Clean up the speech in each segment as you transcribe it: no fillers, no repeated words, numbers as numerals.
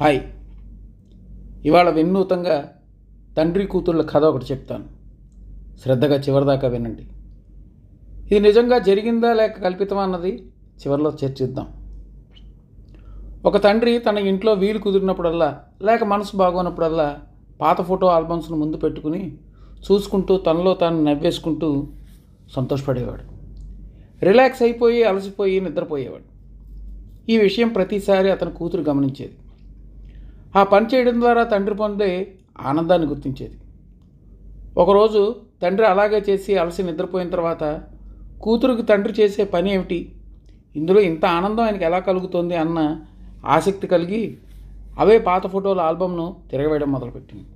Hi. ఇవాళ వినూతంగా తండ్రి కూతుళ్ళ కథ ఒకటి చెప్తాను. శ్రద్ధగా చివరిదాకా వినండి. ఇది నిజంగా జరిగిందా లేక కల్పితమా అన్నది చివరిలో చర్చిద్దాం. ఒక తండ్రి తన ఇంట్లో వీలు కుదిరినప్పుడల్లా లేక మనసు బాగోనప్పుడల్లా పాత ఫోటో ఆల్బమ్స్ను ముందు పెట్టుకుని చూసుకుంటూ తనలో తాను నవ్వేసుకుంటూ సంతోషపడేవాడు. రిలాక్స్ అయిపోయి అలసిపోయి నిద్రపోయేవాడు. ఈ విషయం ప్రతిసారి అతని కూతురు గమనించేది. ఆ పని చేయడం ద్వారా తండ్రి పొందే ఆనందాన్ని గుర్తించేది. ఒకరోజు తండ్రి అలాగే చేసి అలసి నిద్రపోయిన తర్వాత కూతురుకి తండ్రి చేసే పని ఏమిటి, ఇందులో ఇంత ఆనందం ఆయనకి ఎలా కలుగుతుంది అన్న ఆసక్తి కలిగి అవే పాత ఫోటోల ఆల్బమ్ను తిరగవేయడం మొదలుపెట్టింది.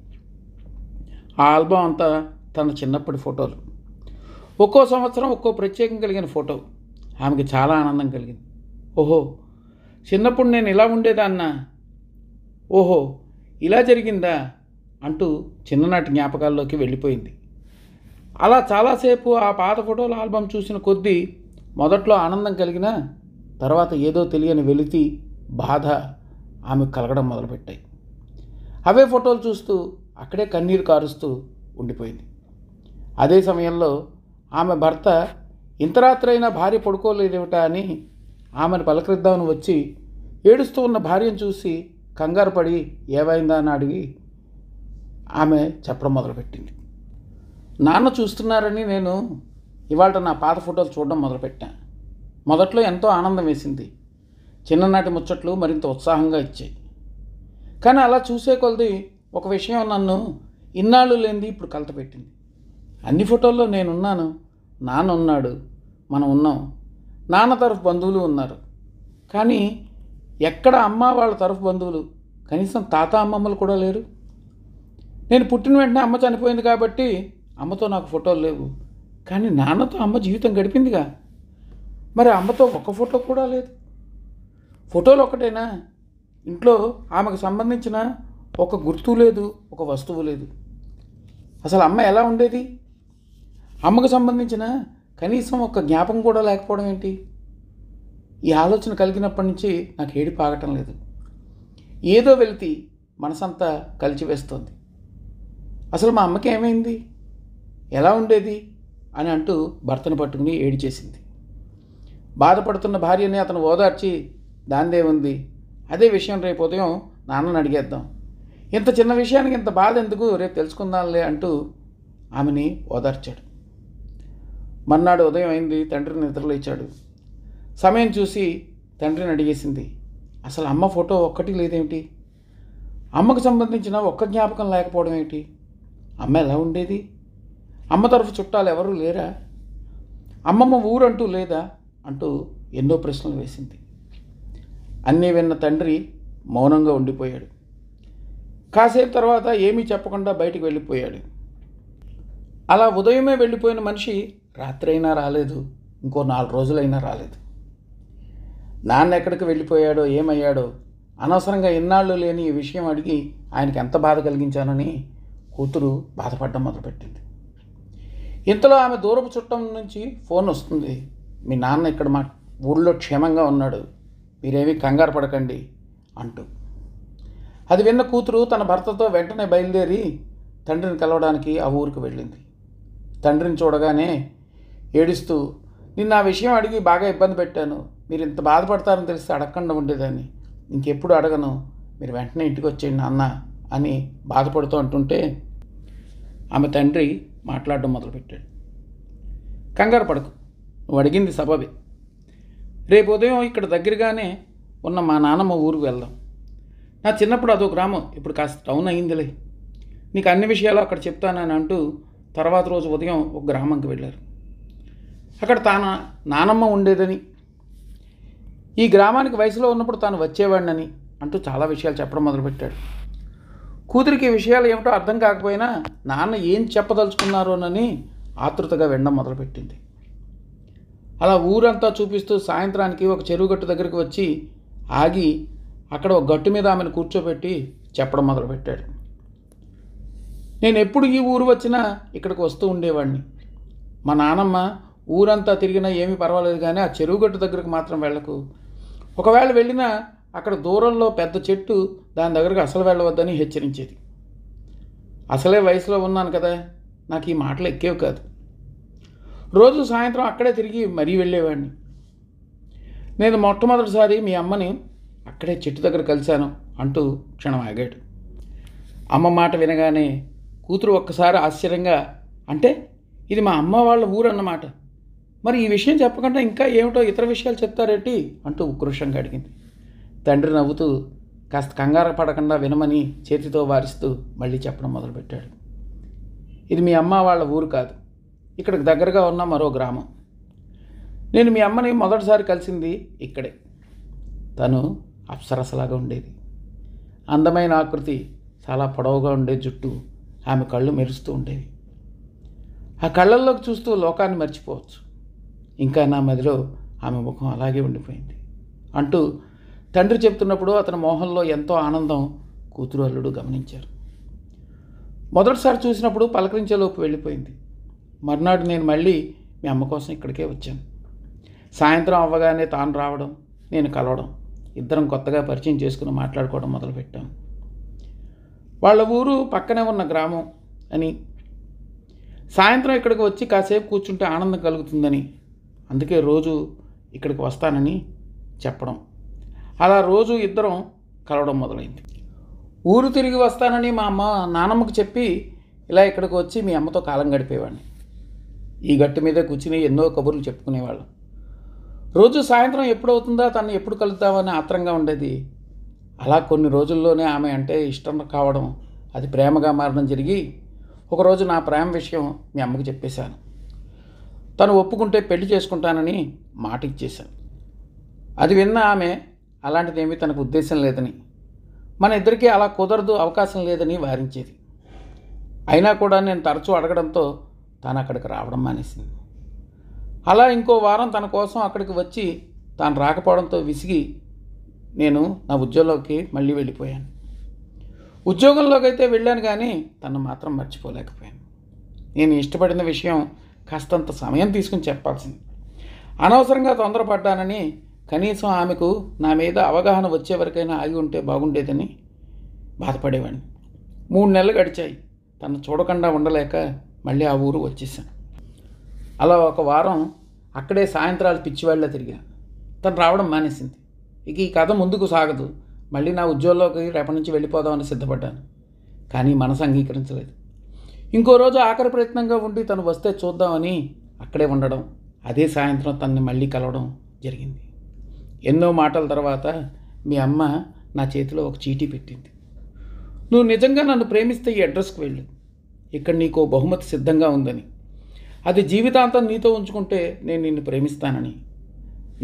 ఆ ఆల్బమ్ అంతా తన చిన్నప్పటి ఫోటోలు. ఒక్కో సంవత్సరం ఒక్కో ప్రత్యేకం కలిగిన ఫోటో. ఆమెకి చాలా ఆనందం కలిగింది. ఓహో, చిన్నప్పుడు నేను ఇలా ఉండేదాన్నా, ఓహో ఇలా జరిగిందా అంటూ చిన్ననాటి జ్ఞాపకాల్లోకి వెళ్ళిపోయింది. అలా చాలాసేపు ఆ పాత ఫోటోల ఆల్బమ్ చూసిన కొద్దీ మొదట్లో ఆనందం కలిగినా తర్వాత ఏదో తెలియని వెలితి, బాధ ఆమెకు కలగడం మొదలుపెట్టాయి. అవే ఫోటోలు చూస్తూ అక్కడే కన్నీరు కారుస్తూ ఉండిపోయింది. అదే సమయంలో ఆమె భర్త ఇంత రాత్రైనా భార్య పడుకోలేదేమిటా అని ఆమెను పలకరిద్దామని వచ్చి ఏడుస్తూ ఉన్న భార్యను చూసి కంగారు పడి ఏమైందా అని అడిగి ఆమె చెప్పడం మొదలుపెట్టింది. నాన్న చూస్తున్నారని నేను ఇవాళ నా పాత ఫోటోలు చూడడం మొదలుపెట్టాను. మొదట్లో ఎంతో ఆనందం వేసింది. చిన్ననాటి ముచ్చట్లు మరింత ఉత్సాహంగా ఇచ్చాయి. కానీ అలా చూసే కొలది ఒక విషయం నన్ను ఇన్నాళ్ళు లేనిది ఇప్పుడు కలత పెట్టింది. అన్ని ఫోటోల్లో నేనున్నాను, నాన్న ఉన్నాడు, మనం ఉన్నాం, నాన్న తరఫు బంధువులు ఉన్నారు. కానీ ఎక్కడ అమ్మ వాళ్ళ తరఫు బంధువులు, కనీసం తాత అమ్మమ్మలు కూడా లేరు. నేను పుట్టిన వెంటనే అమ్మ చనిపోయింది కాబట్టి అమ్మతో నాకు ఫోటోలు లేవు. కానీ నాన్నతో అమ్మ జీవితం గడిపిందిగా, మరి అమ్మతో ఒక్క ఫోటో కూడా లేదు. ఫోటోలు ఒకటేనా, ఇంట్లో ఆమెకు సంబంధించిన ఒక గుర్తు లేదు, ఒక వస్తువు లేదు. అసలు అమ్మ ఎలా ఉండేది? అమ్మకు సంబంధించిన కనీసం ఒక జ్ఞాపకం కూడా లేకపోవడం ఏంటి? ఈ ఆలోచన కలిగినప్పటి నుంచి నాకు ఏడుపు ఆగటం లేదు. ఏదో వెలితి మనసంతా కలిచివేస్తోంది. అసలు మా అమ్మకి ఏమైంది, ఎలా ఉండేది అని అంటూ భర్తను పట్టుకుని ఏడిచేసింది. బాధపడుతున్న భార్యని అతను ఓదార్చి, దాందే ఉంది, అదే విషయం రేపు ఉదయం నాన్నని అడిగేద్దాం, ఇంత చిన్న విషయానికి ఇంత బాధ ఎందుకు, రేపు తెలుసుకుందాంలే అంటూ ఆమెని ఓదార్చాడు. మర్నాడు ఉదయం అయింది. తండ్రిని నిద్రలేచాడు. సమయం చూసి తండ్రిని అడిగేసింది, అసలు అమ్మ ఫోటో ఒక్కటి లేదేమిటి, అమ్మకు సంబంధించిన ఒక్క జ్ఞాపకం లేకపోవడం ఏమిటి, అమ్మ ఎలా ఉండేది, అమ్మ తరఫు చుట్టాలు ఎవరూ లేరా, అమ్మమ్మ ఊరంటూ లేదా అంటూ ఎన్నో ప్రశ్నలు వేసింది. అన్నీ విన్న తండ్రి మౌనంగా ఉండిపోయాడు. కాసేపు తర్వాత ఏమీ చెప్పకుండా బయటికి వెళ్ళిపోయాడు. అలా ఉదయమే వెళ్ళిపోయిన మనిషి రాత్రి అయినా రాలేదు, ఇంకో 4 రోజులైనా రాలేదు. నాన్న ఎక్కడికి వెళ్ళిపోయాడో, ఏమయ్యాడో, అనవసరంగా ఇన్నాళ్ళు లేని ఈ విషయం అడిగి ఆయనకి ఎంత బాధ కలిగించానని కూతురు బాధపడడం మొదలుపెట్టింది. ఇంతలో ఆమె దూరపు చుట్టం నుంచి ఫోన్ వస్తుంది. మీ నాన్న ఇక్కడ మా ఊళ్ళో క్షేమంగా ఉన్నాడు, మీరేమీ కంగారు పడకండి అంటూ. అది విన్న కూతురు తన భర్తతో వెంటనే బయలుదేరి తండ్రిని కలవడానికి ఆ ఊరికి వెళ్ళింది. తండ్రిని చూడగానే ఏడుస్తూ, నిన్న ఆ విషయం అడిగి బాగా ఇబ్బంది పెట్టాను, మీరు ఇంత బాధపడతారని తెలిస్తే అడగకుండా ఉండేదాన్ని, ఇంకెప్పుడు అడగను, మీరు వెంటనే ఇంటికి వచ్చేయండి నాన్న అని బాధపడుతూ అంటుంటే ఆమె తండ్రి మాట్లాడడం మొదలుపెట్టాడు. కంగారు పడకు, నువ్వు అడిగింది సబబే. రేపు ఉదయం ఇక్కడ దగ్గరగానే ఉన్న మా నాన్నమ్మ ఊరికి వెళ్దాం. నా చిన్నప్పుడు అదో గ్రామం, ఇప్పుడు కాస్త టౌన్ అయ్యిందిలే, నీకు అన్ని విషయాలు అక్కడ చెప్తానని అంటూ తర్వాత రోజు ఉదయం ఒక గ్రామంకి వెళ్ళారు. అక్కడ తాను నానమ్మ ఉండేదని, ఈ గ్రామానికి వయసులో ఉన్నప్పుడు తాను వచ్చేవాడినని అంటూ చాలా విషయాలు చెప్పడం మొదలుపెట్టాడు. కూతురికి ఈ విషయాలు ఏమిటో అర్థం కాకపోయినా నాన్న ఏం చెప్పదలుచుకున్నారోనని ఆతృతగా వినడం మొదలుపెట్టింది. అలా ఊరంతా చూపిస్తూ సాయంత్రానికి ఒక చెరువు గట్టు దగ్గరికి వచ్చి ఆగి అక్కడ ఒక గట్టు మీద ఆమెను కూర్చోబెట్టి చెప్పడం మొదలుపెట్టాడు. నేను ఎప్పుడు ఈ ఊరు వచ్చినా ఇక్కడికి వస్తూ ఉండేవాడిని. మా నానమ్మ ఊరంతా తిరిగినా ఏమీ పర్వాలేదు, కానీ ఆ చెరువు గట్టు దగ్గరకు మాత్రం వెళ్ళకు, ఒకవేళ వెళ్ళినా అక్కడ దూరంలో పెద్ద చెట్టు దాని దగ్గరకు అసలు వెళ్ళవద్దని హెచ్చరించేది. అసలే వయసులో ఉన్నాను కదా, నాకు ఈ మాటలు ఎక్కేవి కాదు. రోజు సాయంత్రం అక్కడే తిరిగి మరీ వెళ్ళేవాడిని. నేను మొట్టమొదటిసారి మీ అమ్మని అక్కడే చెట్టు దగ్గర కలిశాను అంటూ క్షణం ఆగాడు. అమ్మ మాట వినగానే కూతురు ఒక్కసారి ఆశ్చర్యంగా, అంటే ఇది మా అమ్మ వాళ్ళ ఊరు అన్నమాట, మరి ఈ విషయం చెప్పకుండా ఇంకా ఏమిటో ఇతర విషయాలు చెప్తారేంటి అంటూ ఉక్రోషంగా అడిగింది. తండ్రి నవ్వుతూ కాస్త కంగారు పడకుండా వినమని చేతితో వారిస్తూ మళ్ళీ చెప్పడం మొదలుపెట్టాడు. ఇది మీ అమ్మ వాళ్ళ ఊరు కాదు, ఇక్కడికి దగ్గరగా ఉన్న మరో గ్రామం. నేను మీ అమ్మని మొదటిసారి కలిసింది ఇక్కడే. తను అప్సరసలాగా ఉండేది. అందమైన ఆకృతి, చాలా పొడవుగా ఉండే జుట్టు, ఆమె కళ్ళు మెరుస్తూ ఉండేవి. ఆ కళ్ళల్లోకి చూస్తూ లోకాన్ని మర్చిపోవచ్చు. ఇంకా నా మదిలో ఆమె ముఖం అలాగే ఉండిపోయింది అంటూ తండ్రి చెప్తున్నప్పుడు అతని మోహంలో ఎంతో ఆనందం కూతురు అల్లుడు గమనించారు. మొదటిసారి చూసినప్పుడు పలకరించేలోపు వెళ్ళిపోయింది. మర్నాడు నేను మళ్ళీ మీ అమ్మ కోసం ఇక్కడికే వచ్చాను. సాయంత్రం అవ్వగానే తాను రావడం, నేను కలవడం, ఇద్దరం కొత్తగా పరిచయం చేసుకుని మాట్లాడుకోవడం మొదలుపెట్టాం. వాళ్ళ ఊరు పక్కనే ఉన్న గ్రామం అని, సాయంత్రం ఇక్కడికి వచ్చి కాసేపు కూర్చుంటే ఆనందం కలుగుతుందని, అందుకే రోజు ఇక్కడికి వస్తానని చెప్పడం, అలా రోజు ఇద్దరం కలవడం మొదలైంది. ఊరు తిరిగి వస్తానని మా నాన్నమ్మకు చెప్పి ఇలా ఇక్కడికి వచ్చి మీ అమ్మతో కాలం గడిపేవాడిని. ఈ గట్టు మీదే కూర్చుని ఎన్నో కబుర్లు చెప్పుకునేవాళ్ళం. రోజు సాయంత్రం ఎప్పుడవుతుందా, తను ఎప్పుడు కలుద్దామని ఆత్రంగా ఉండేది. అలా కొన్ని రోజుల్లోనే ఆమె అంటే ఇష్టం కావడం, అది ప్రేమగా మారడం జరిగి ఒకరోజు నా ప్రేమ విషయం మీ అమ్మకి చెప్పేశాను. తను ఒప్పుకుంటే పెళ్లి చేసుకుంటానని మాట ఇచ్చేశాను. అది విన్న ఆమె అలాంటిదేమీ తనకు ఉద్దేశం లేదని, మన ఇద్దరికీ అలా కుదరదు, అవకాశం లేదని వారించేది. అయినా కూడా నేను తరచూ అడగడంతో తాను అక్కడికి రావడం మానేసింది. అలా ఇంకో వారం తన కోసం అక్కడికి వచ్చి తాను రాకపోవడంతో విసిగి నేను నా ఉద్యోగంలోకి మళ్ళీ వెళ్ళిపోయాను. ఉద్యోగంలోకి అయితే వెళ్ళాను కానీ తను మాత్రం మర్చిపోలేకపోయాను. నేను ఇష్టపడిన విషయం కాస్తంత సమయం తీసుకుని చెప్పాల్సింది. అనవసరంగా తొందరపడ్డానని, కనీసం ఆమెకు నా మీద అవగాహన వచ్చే వరకైనా ఆగి ఉంటే బాగుండేదని బాధపడేవాడిని. 3 నెలలు గడిచాయి. తను చూడకుండా ఉండలేక మళ్ళీ ఆ ఊరు వచ్చేసాను. అలా ఒక వారం అక్కడే సాయంత్రాలు పిచ్చివాళ్ళ తిరిగా. తను రావడం మానేసింది. ఇక ఈ కథ ముందుకు సాగదు. మళ్ళీ నా ఉద్యోగంలోకి రేపటి నుంచి వెళ్ళిపోదామని సిద్ధపడ్డాను. కానీ మనసు అంగీకరించలేదు. ఇంకో రోజు ఆఖరి ప్రయత్నంగా ఉండి తను వస్తే చూద్దామని అక్కడే ఉండడం, అదే సాయంత్రం తనని మళ్ళీ కలవడం జరిగింది. ఎన్నో మాటల తర్వాత మీ అమ్మ నా చేతిలో ఒక చీటీ పెట్టింది. నువ్వు నిజంగా నన్ను ప్రేమిస్తే ఈ అడ్రస్కి వెళ్ళు, ఇక్కడ నీకు బహుమతి సిద్ధంగా ఉందని, అది జీవితాంతం నీతో ఉంచుకుంటే నేను నిన్ను ప్రేమిస్తానని,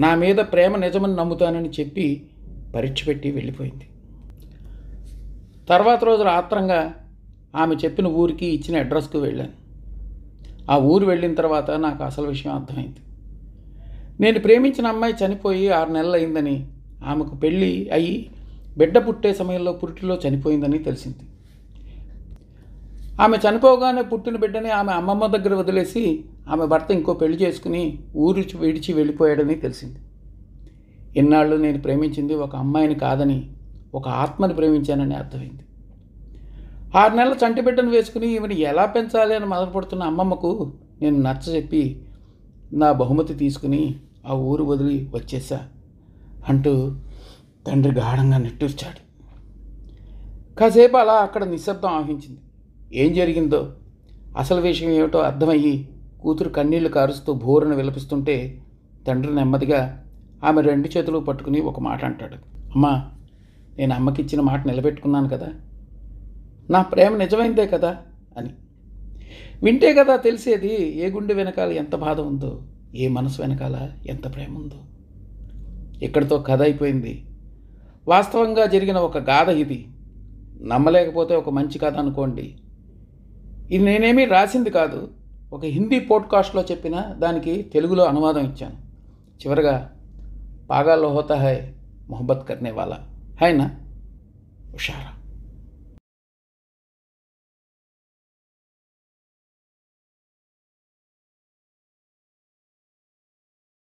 నా మీద ప్రేమ నిజమని నమ్ముతానని చెప్పి పరీక్ష పెట్టి వెళ్ళిపోయింది. తర్వాత రోజు రాత్రంగా ఆమె చెప్పిన ఊరికి ఇచ్చిన అడ్రస్కు వెళ్ళాను. ఆ ఊరు వెళ్ళిన తర్వాత నాకు అసలు విషయం అర్థమైంది. నేను ప్రేమించిన అమ్మాయి చనిపోయి 6 నెలలు అయిందని, ఆమెకు పెళ్ళి అయ్యి బిడ్డ పుట్టే సమయంలో పురిటిలో చనిపోయిందని తెలిసింది. ఆమె చనిపోగానే పుట్టిన బిడ్డని ఆమె అమ్మమ్మ దగ్గర వదిలేసి ఆమె భర్త ఇంకో పెళ్లి చేసుకుని ఊరు విడిచి వెళ్ళిపోయాడని తెలిసింది. ఇన్నాళ్ళు నేను ప్రేమించింది ఒక అమ్మాయిని కాదని, ఒక ఆత్మని ప్రేమించానని అర్థమైంది. 6 నెలల చంటి బిడ్డను వేసుకుని ఈమెను ఎలా పెంచాలి అని మొదలుపడుతున్న అమ్మమ్మకు నేను నచ్చజెప్పి నా బహుమతి తీసుకుని ఆ ఊరు వదిలి వచ్చేసా అంటూ తండ్రి గాఢంగా నిట్టూర్చాడు. కాసేపు అలా అక్కడ నిశ్శబ్దం ఆవహించింది. ఏం జరిగిందో, అసలు విషయం ఏమిటో అర్థమయ్యి కూతురు కన్నీళ్లు కారుస్తూ బోరున విలపిస్తుంటే తండ్రి నెమ్మదిగా ఆమె 2 చేతులు పట్టుకుని ఒక మాట అంటాడు. అమ్మా, నేను అమ్మకిచ్చిన మాట నిలబెట్టుకున్నాను కదా, నా ప్రేమ నిజమైందే కదా అని. వింటే కదా తెలిసేది ఏ గుండె వెనకాల ఎంత బాధ ఉందో, ఏ మనసు వెనకాల ఎంత ప్రేమ ఉందో. ఇక్కడితో కథ అయిపోయింది. వాస్తవంగా జరిగిన ఒక గాథ ఇది. నమ్మలేకపోతే ఒక మంచి కథ అనుకోండి. ఇది నేనేమీ రాసింది కాదు, ఒక హిందీ పోడ్కాస్ట్లో చెప్పిన దానికి తెలుగులో అనువాదం ఇచ్చాను. చివరగా పాగాలో హోతా హై మొహబ్బత్ కర్నే వాలా హై నా హుషారా.